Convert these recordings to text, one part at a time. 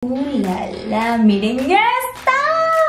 Miren esta.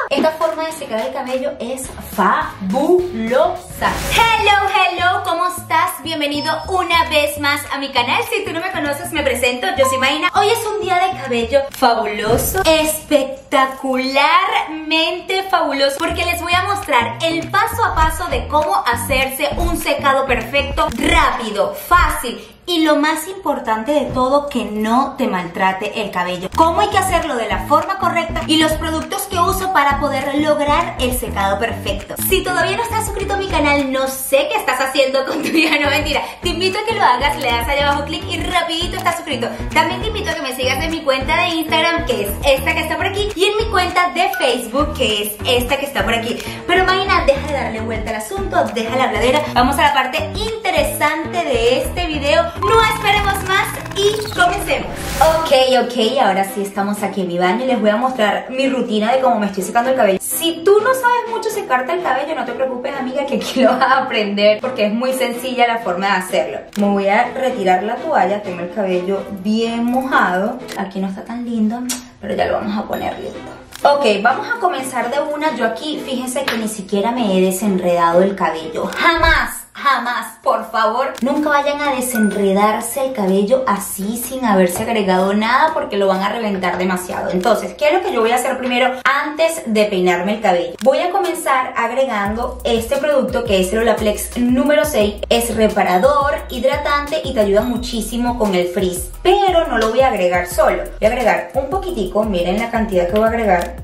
Esta forma de secar el cabello es fabulosa. Hello, ¿cómo estás? Bienvenido una vez más a mi canal. Si tú no me conoces, me presento, yo soy Mayna. Hoy es un día de cabello fabuloso, espectacularmente fabuloso, porque les voy a mostrar el paso a paso de cómo hacerse un secado perfecto, rápido, fácil. Y lo más importante de todo, que no te maltrate el cabello. Cómo hay que hacerlo de la forma correcta y los productos que uso para poder lograr el secado perfecto. Si todavía no estás suscrito a mi canal, no sé qué estás haciendo con tu vida, no mentira. Te invito a que lo hagas, le das allá abajo clic y rapidito estás suscrito. También te invito a que me sigas en mi cuenta de Instagram, que es esta que está por aquí, y en mi cuenta de Facebook, que es esta que está por aquí. Pero Mayna, deja de darle vuelta al asunto, deja la habladera. Vamos a la parte interesante de este video. No esperemos más y comencemos. Ok, ahora sí estamos aquí en mi baño y les voy a mostrar mi rutina de cómo me estoy secando el cabello. Si tú no sabes mucho secarte el cabello, no te preocupes, amiga, que aquí lo vas a aprender, porque es muy sencilla la forma de hacerlo. Me voy a retirar la toalla, tengo el cabello bien mojado. Aquí no está tan lindo, pero ya lo vamos a poner lindo. Ok, vamos a comenzar de una. Yo aquí, fíjense que ni siquiera me he desenredado el cabello. Jamás, por favor, nunca vayan a desenredarse el cabello así sin haberse agregado nada, porque lo van a reventar demasiado. Entonces, ¿qué es lo que yo voy a hacer primero antes de peinarme el cabello? Voy a comenzar agregando este producto, que es el Olaplex número 6. Es reparador, hidratante y te ayuda muchísimo con el frizz. Pero no lo voy a agregar solo. Voy a agregar un poquitico, miren la cantidad que voy a agregar.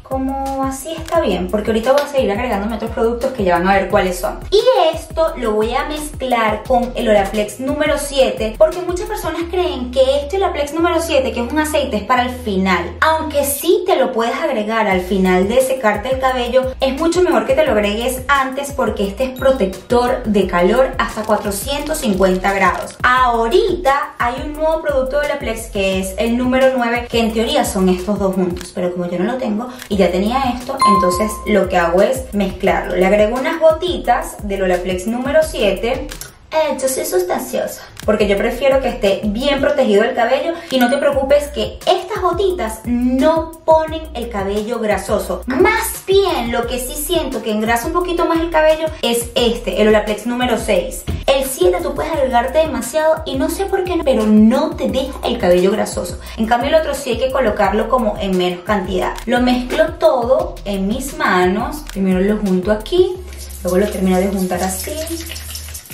Como así está bien, porque ahorita voy a seguir agregándome otros productos que ya van a ver cuáles son. Y esto lo voy a mezclar con el Olaplex número 7, porque muchas personas creen que este Olaplex número 7, que es un aceite, es para el final. Aunque sí te lo puedes agregar al final de secarte el cabello, es mucho mejor que te lo agregues antes, porque este es protector de calor hasta 450 grados. Ahorita hay un nuevo producto de Olaplex, que es el número 9, que en teoría son estos dos juntos, pero como yo no lo tengo y ya tenía esto, entonces lo que hago es mezclarlo. Le agrego unas gotitas del Olaplex número 7. Yo soy sustanciosa, porque yo prefiero que esté bien protegido el cabello. Y no te preocupes, que estas gotitas no ponen el cabello grasoso. Más bien, lo que sí siento que engrasa un poquito más el cabello es el Olaplex número 6. El 7 tú puedes agregarte demasiado y no sé por qué, pero no te deja el cabello grasoso. En cambio el otro sí hay que colocarlo como en menos cantidad. Lo mezclo todo en mis manos. Primero lo junto aquí, luego lo termino de juntar así.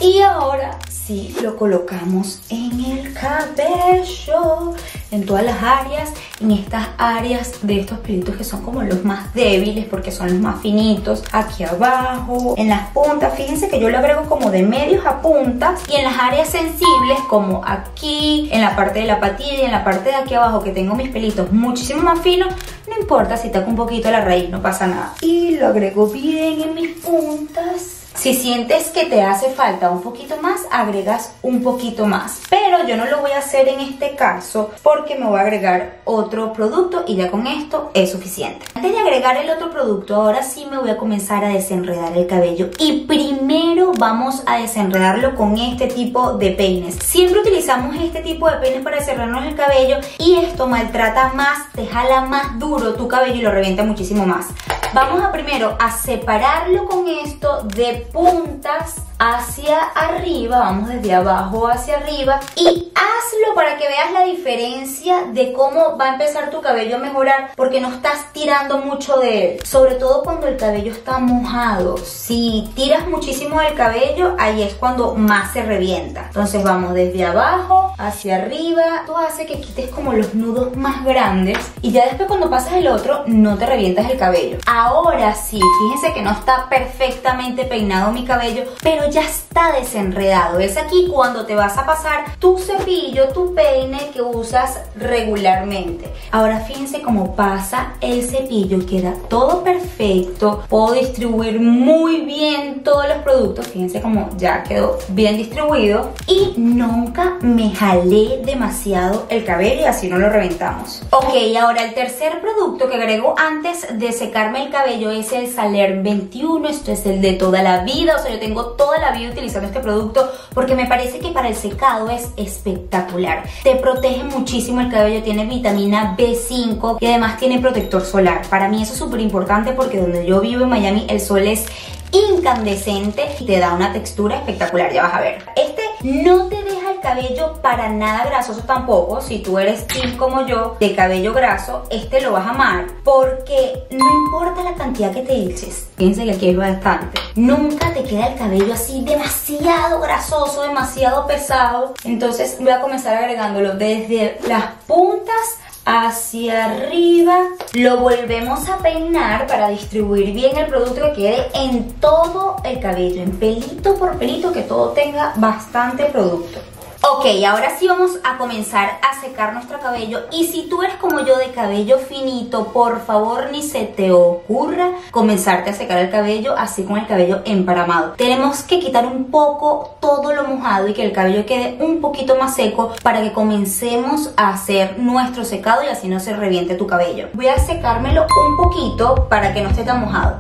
Y ahora sí lo colocamos en el cabello, en todas las áreas, en estas áreas de estos pelitos que son como los más débiles, porque son los más finitos. Aquí abajo, en las puntas, fíjense que yo lo agrego como de medios a puntas. Y en las áreas sensibles, como aquí, en la parte de la patilla y en la parte de aquí abajo, que tengo mis pelitos muchísimo más finos, no importa si taco un poquito la raíz, no pasa nada. Y lo agrego bien en mis puntas. Si sientes que te hace falta un poquito más, agregas un poquito más. Pero yo no lo voy a hacer en este caso, porque me voy a agregar otro producto y ya con esto es suficiente. Antes de agregar el otro producto, ahora sí me voy a comenzar a desenredar el cabello. Y primero vamos a desenredarlo con este tipo de peines. Siempre utilizamos este tipo de peines para desenredarnos el cabello, y esto maltrata más, te jala más duro tu cabello y lo revienta muchísimo más. Vamos a primero a separarlo con esto de puntas hacia arriba. Vamos desde abajo hacia arriba y hazlo para que veas la diferencia de cómo va a empezar tu cabello a mejorar, porque no estás tirando mucho de él, sobre todo cuando el cabello está mojado. Si tiras muchísimo del cabello, ahí es cuando más se revienta. Entonces vamos desde abajo hacia arriba. Esto hace que quites como los nudos más grandes, y ya después cuando pasas el otro no te revientas el cabello. Ahora sí, fíjense que no está perfectamente peinado mi cabello, pero ya está desenredado. Es aquí cuando te vas a pasar tu cepillo, tu peine que usas regularmente. Ahora fíjense cómo pasa el cepillo, queda todo perfecto. Puedo distribuir muy bien todos los productos. Fíjense cómo ya quedó bien distribuido y nunca me jalé demasiado el cabello, y así no lo reventamos. Ok, ahora el tercer producto que agrego antes de secarme el cabello es el Saler 21. Esto es el de toda la vida, o sea, yo tengo toda la vida utilizando este producto porque me parece que para el secado es espectacular. Te protege muchísimo el cabello, tiene vitamina B5 y además tiene protector solar. Para mí eso es súper importante porque donde yo vivo en Miami el sol es incandescente y te da una textura espectacular, ya vas a ver. Este no te deja el cabello para nada grasoso tampoco. Si tú eres team como yo de cabello graso, este lo vas a amar porque no importa la cantidad que te eches. Fíjense que aquí hay bastante. Nunca te queda el cabello así demasiado grasoso, demasiado pesado. Entonces voy a comenzar agregándolo desde las puntas hacia arriba. Lo volvemos a peinar para distribuir bien el producto, que quede en todo el cabello, en pelito por pelito, que todo tenga bastante producto. Ok, ahora sí vamos a comenzar a secar nuestro cabello. Y si tú eres como yo de cabello finito, por favor ni se te ocurra comenzarte a secar el cabello así con el cabello emparamado. Tenemos que quitar un poco todo lo mojado y que el cabello quede un poquito más seco para que comencemos a hacer nuestro secado y así no se reviente tu cabello. Voy a secármelo un poquito para que no esté tan mojado.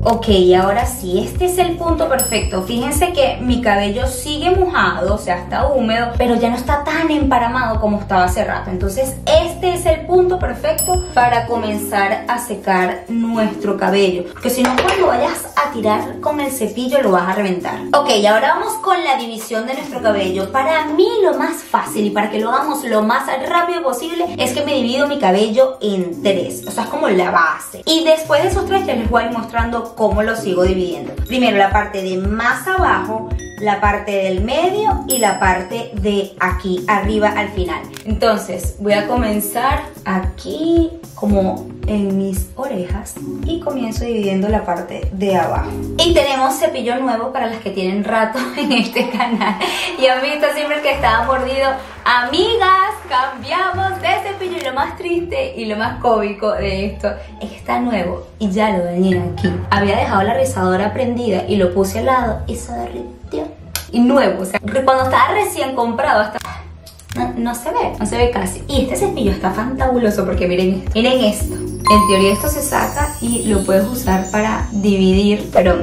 Ok, ahora sí, este es el punto perfecto. Fíjense que mi cabello sigue mojado, o sea, está húmedo, pero ya no está tan emparamado como estaba hace rato. Entonces, este es el punto perfecto para comenzar a secar nuestro cabello. Porque si no, cuando vayas a tirar con el cepillo, lo vas a reventar. Ok, ahora vamos con la división de nuestro cabello. Para mí, lo más fácil y para que lo hagamos lo más rápido posible es que me divido mi cabello en 3. O sea, es como la base. Y después de esos 3 ya les voy a ir mostrando cómo lo sigo dividiendo. Primero la parte de más abajo, la parte del medio y la parte de aquí arriba al final. Entonces voy a comenzar aquí como en mis orejas y comienzo dividiendo la parte de abajo. Y tenemos cepillo nuevo para las que tienen rato en este canal y han visto siempre que estaba mordido. Amigas, cambiamos de cepillo y lo más triste y lo más cómico de esto es que está nuevo y ya lo dañé aquí. Había dejado la rizadora prendida y lo puse al lado y se derritió. Y nuevo, o sea, cuando estaba recién comprado hasta... No se ve casi. Y este cepillo está fantabuloso porque miren esto. Miren esto. En teoría esto se saca y lo puedes usar para dividir, pero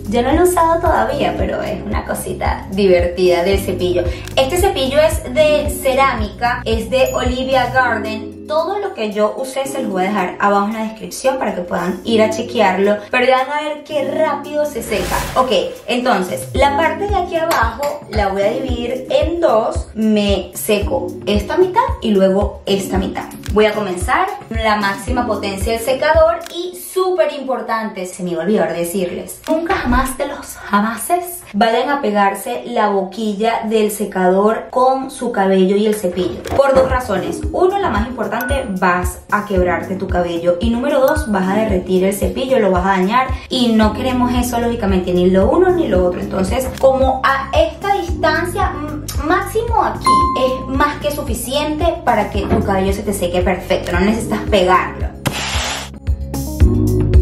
yo no lo he usado todavía, pero es una cosita divertida del cepillo. Este cepillo es de cerámica, es de Olivia Garden. Todo lo que yo usé se los voy a dejar abajo en la descripción para que puedan ir a chequearlo. Pero ya van a ver qué rápido se seca. Ok, entonces la parte de aquí abajo la voy a dividir en 2. Me seco esta mitad y luego esta mitad. Voy a comenzar la máxima potencia del secador y súper importante, se me iba a olvidar decirles, nunca jamás de los jamases vayan a pegarse la boquilla del secador con su cabello y el cepillo. Por 2 razones. Uno, la más importante, vas a quebrarte tu cabello. Y número 2, vas a derretir el cepillo, lo vas a dañar. Y no queremos eso, lógicamente, ni lo uno ni lo otro. Entonces, como a esta distancia, máximo aquí, es más que suficiente para que tu cabello se te seque perfecto. No necesitas pegarlo.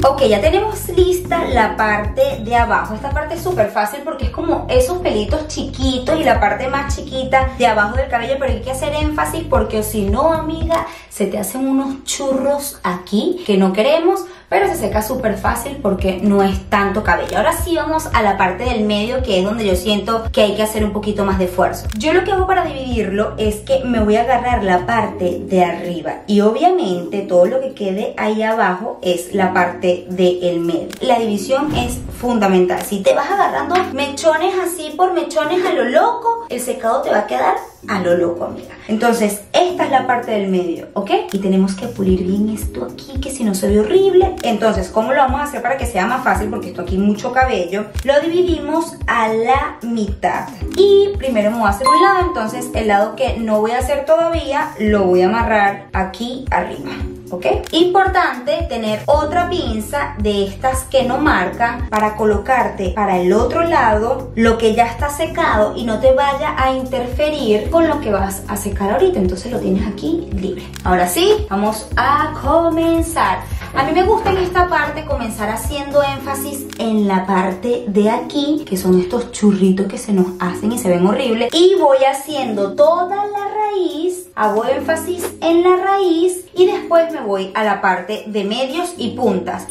Ok, ya tenemos lista la parte de abajo. Esta parte es súper fácil porque es como esos pelitos chiquitos y la parte más chiquita de abajo del cabello, pero hay que hacer énfasis porque si no, amiga, se te hacen unos churros aquí que no queremos, pero se seca súper fácil porque no es tanto cabello. Ahora sí vamos a la parte del medio, que es donde yo siento que hay que hacer un poquito más de esfuerzo. Yo lo que hago para dividirlo es que me voy a agarrar la parte de arriba y obviamente todo lo que quede ahí abajo es la parte del medio. La división es fundamental. Si te vas agarrando mechones así por mechones a lo loco, el secado te va a quedar a lo loco, amiga. Entonces, esta es la parte del medio, ¿ok? Y tenemos que pulir bien esto aquí, que si no se ve horrible. Entonces, ¿cómo lo vamos a hacer para que sea más fácil? Porque esto aquí mucho cabello. Lo dividimos a la mitad. Y primero me voy a hacer un lado, entonces el lado que no voy a hacer todavía, lo voy a amarrar aquí arriba. ¿Ok? Importante tener otra pinza de estas que no marcan para colocarte para el otro lado lo que ya está secado y no te vaya a interferir con lo que vas a secar ahorita. Entonces lo tienes aquí libre. Ahora sí, vamos a comenzar. A mí me gusta en esta parte comenzar haciendo énfasis en la parte de aquí, que son estos churritos que se nos hacen y se ven horribles. Y voy haciendo toda la raíz, hago énfasis en la raíz y después me voy a la parte de medios y puntas.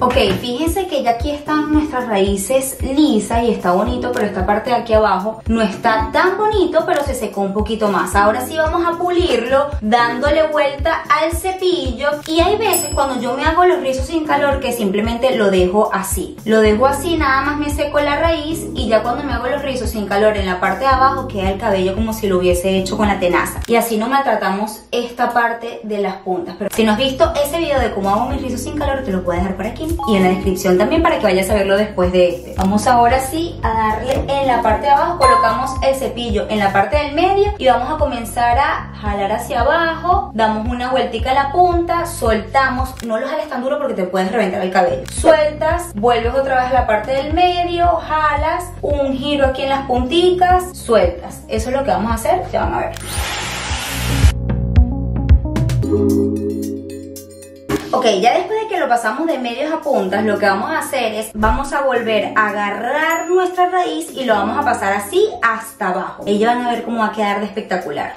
Ok, fíjense que ya aquí están nuestras raíces lisas y está bonito, pero esta parte de aquí abajo no está tan bonito, pero se secó un poquito más. Ahora sí vamos a pulirlo dándole vuelta al cepillo, y hay veces cuando yo me hago los rizos sin calor que simplemente lo dejo así. Lo dejo así, nada más me seco la raíz, y ya cuando me hago los rizos sin calor en la parte de abajo queda el cabello como si lo hubiese hecho con la tenaza. Y así no maltratamos esta parte de las puntas. Pero si no has visto ese video de cómo hago mis rizos sin calor, te lo puedes dejar por aquí y en la descripción también para que vayas a verlo después de este. Vamos ahora sí a darle en la parte de abajo, colocamos el cepillo en la parte del medio y vamos a comenzar a jalar hacia abajo, damos una vueltica a la punta, soltamos, no lo jales tan duro porque te puedes reventar el cabello, sueltas, vuelves otra vez a la parte del medio, jalas, un giro aquí en las punticas, sueltas. Eso es lo que vamos a hacer, ya van a ver. Ok, ya después de que lo pasamos de medios a puntas, lo que vamos a hacer es, vamos a volver a agarrar nuestra raíz y lo vamos a pasar así hasta abajo. Y ya van a ver cómo va a quedar de espectacular.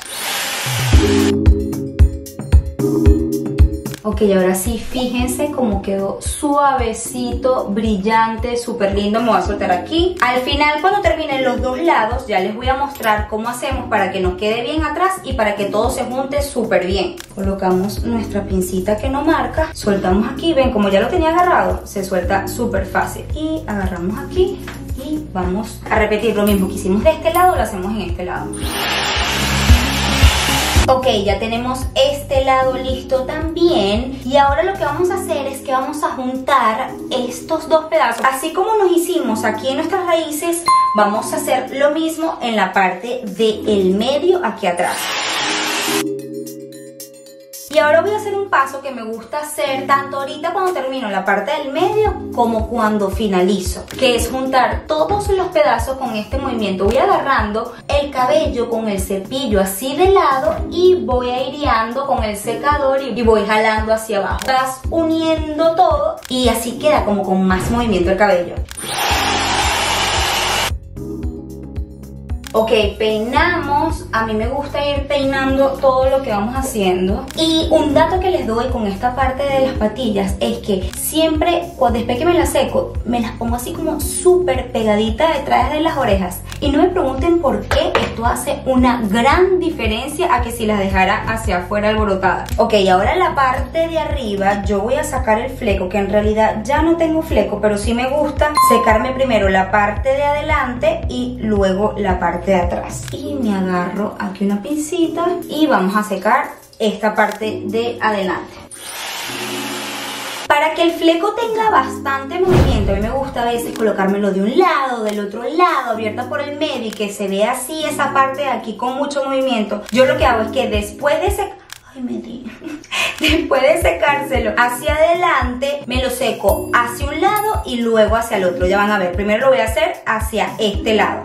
Ok, ahora sí, fíjense cómo quedó suavecito, brillante, súper lindo. Me voy a soltar aquí. Al final, cuando terminen los dos lados, ya les voy a mostrar cómo hacemos para que nos quede bien atrás y para que todo se junte súper bien. Colocamos nuestra pincita que no marca, soltamos aquí, ven como ya lo tenía agarrado, se suelta súper fácil. Y agarramos aquí y vamos a repetir lo mismo que hicimos de este lado, lo hacemos en este lado. Ok, ya tenemos este lado listo también, y ahora lo que vamos a hacer es que vamos a juntar estos dos pedazos. Así como nos hicimos aquí en nuestras raíces, vamos a hacer lo mismo en la parte del medio aquí atrás. Y ahora voy a hacer un paso que me gusta hacer tanto ahorita cuando termino la parte del medio como cuando finalizo, que es juntar todos los pedazos con este movimiento. Voy agarrando el cabello con el cepillo así de lado y voy aireando con el secador y voy jalando hacia abajo. Estás uniendo todo y así queda como con más movimiento el cabello. Ok, peinamos. A mí me gusta ir peinando todo lo que vamos haciendo. Y un dato que les doy con esta parte de las patillas es que siempre, después que me las seco, me las pongo así como súper pegadita detrás de las orejas. Y no me pregunten por qué, esto hace una gran diferencia a que si las dejara hacia afuera alborotadas. Ok, ahora la parte de arriba yo voy a sacar el fleco, que en realidad ya no tengo fleco, pero sí me gusta secarme primero la parte de adelante y luego la parte de atrás. Y me agarro aquí una pincita y vamos a secar esta parte de adelante. Para que el fleco tenga bastante movimiento, a mí me gusta a veces colocármelo de un lado, del otro lado, abierta por el medio y que se vea así esa parte de aquí con mucho movimiento. Yo lo que hago es que después de secar, después de secárselo hacia adelante, me lo seco hacia un lado y luego hacia el otro. Ya van a ver, primero lo voy a hacer hacia este lado.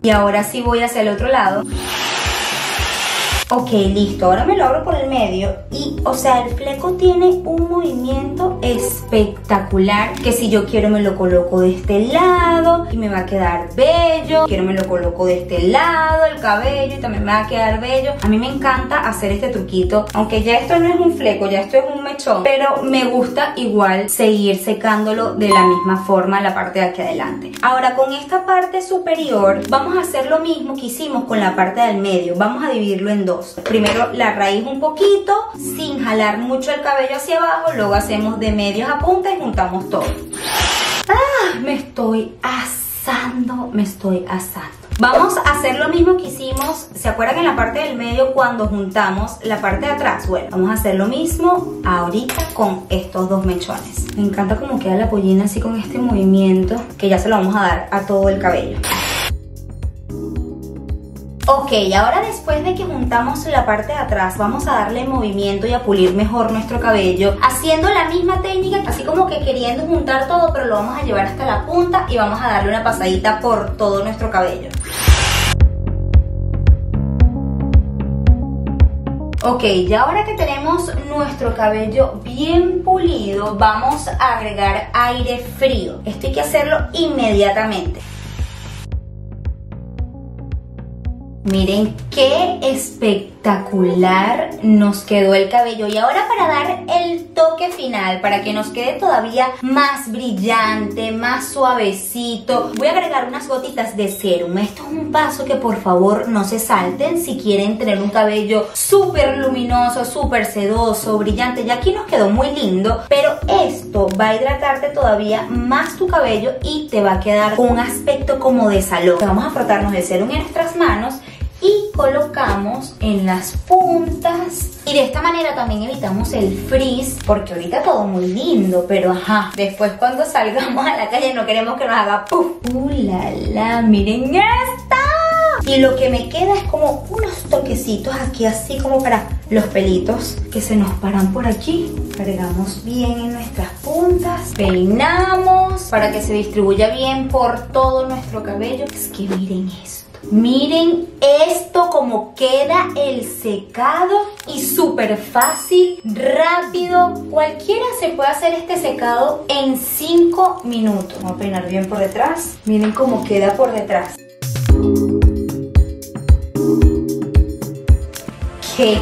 Y ahora sí voy hacia el otro lado. Ok, listo, ahora me lo abro por el medio y, o sea, el fleco tiene un movimiento espectacular, que si yo quiero me lo coloco de este lado y me va a quedar bello, quiero me lo coloco de este lado el cabello y también me va a quedar bello. A mí me encanta hacer este truquito, aunque ya esto no es un fleco, ya esto es un mechón, pero me gusta igual seguir secándolo de la misma forma la parte de aquí adelante. Ahora con esta parte superior vamos a hacer lo mismo que hicimos con la parte del medio, vamos a dividirlo en dos. Primero la raíz un poquito, sin jalar mucho el cabello hacia abajo, luego hacemos de medios a punta y juntamos todo. Me estoy asando, me estoy asando. Vamos a hacer lo mismo que hicimos, ¿se acuerdan en la parte del medio cuando juntamos la parte de atrás? Bueno, vamos a hacer lo mismo ahorita con estos dos mechones. Me encanta cómo queda la pollina así con este movimiento, que ya se lo vamos a dar a todo el cabello. Ok, ahora después de que juntamos la parte de atrás, vamos a darle movimiento y a pulir mejor nuestro cabello, haciendo la misma técnica, así como que queriendo juntar todo, pero lo vamos a llevar hasta la punta y vamos a darle una pasadita por todo nuestro cabello. Ok, ya ahora que tenemos nuestro cabello bien pulido, vamos a agregar aire frío. Esto hay que hacerlo inmediatamente. Miren qué espectacular espectacular nos quedó el cabello. Y ahora, para dar el toque final, para que nos quede todavía más brillante, más suavecito, voy a agregar unas gotitas de serum. Esto es un paso que por favor no se salten si quieren tener un cabello súper luminoso, súper sedoso, brillante. Ya aquí nos quedó muy lindo, pero esto va a hidratarte todavía más tu cabello y te va a quedar con un aspecto como de salón. Vamos a frotarnos el serum en nuestras manos y colocamos en las puntas, y de esta manera también evitamos el frizz, porque ahorita todo muy lindo, pero ajá, después cuando salgamos a la calle no queremos que nos haga puff. La la, miren esta. Y lo que me queda es como unos toquecitos aquí, así como para los pelitos que se nos paran por aquí. Cargamos bien en nuestras puntas, peinamos para que se distribuya bien por todo nuestro cabello. Es que miren esto. Miren esto, como queda el secado, y súper fácil, rápido. Cualquiera se puede hacer este secado en 5 minutos. Vamos a peinar bien por detrás. Miren cómo queda por detrás. ¿Qué?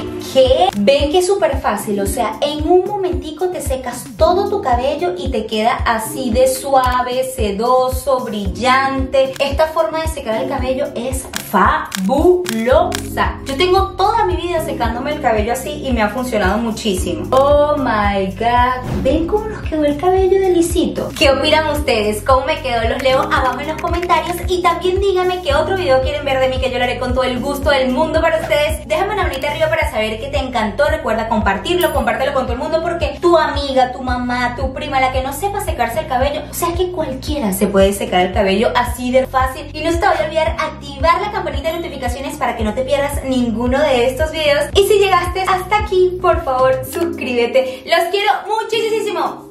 Ven que es súper fácil, o sea, en un momentico te secas todo tu cabello y te queda así de suave, sedoso, brillante. Esta forma de secar el cabello es fabulosa. Yo tengo toda mi vida secándome el cabello así y me ha funcionado muchísimo. Oh my god, ven cómo nos quedó el cabello de lisito. ¿Qué opinan ustedes? ¿Cómo me quedó? Los leo abajo en los comentarios, y también díganme qué otro video quieren ver de mí, que yo lo haré con todo el gusto del mundo para ustedes. Déjame una manita arriba para saber que te encantó. Recuerda compartirlo, compártelo con todo el mundo, porque tu amiga, tu mamá, tu prima, la que no sepa secarse el cabello, o sea que cualquiera se puede secar el cabello así de fácil. Y no se te vaya a olvidar activar la campanita de notificaciones para que no te pierdas ninguno de estos videos. Y si llegaste hasta aquí, por favor suscríbete. Los quiero muchísimo.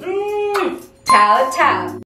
Chao, chao.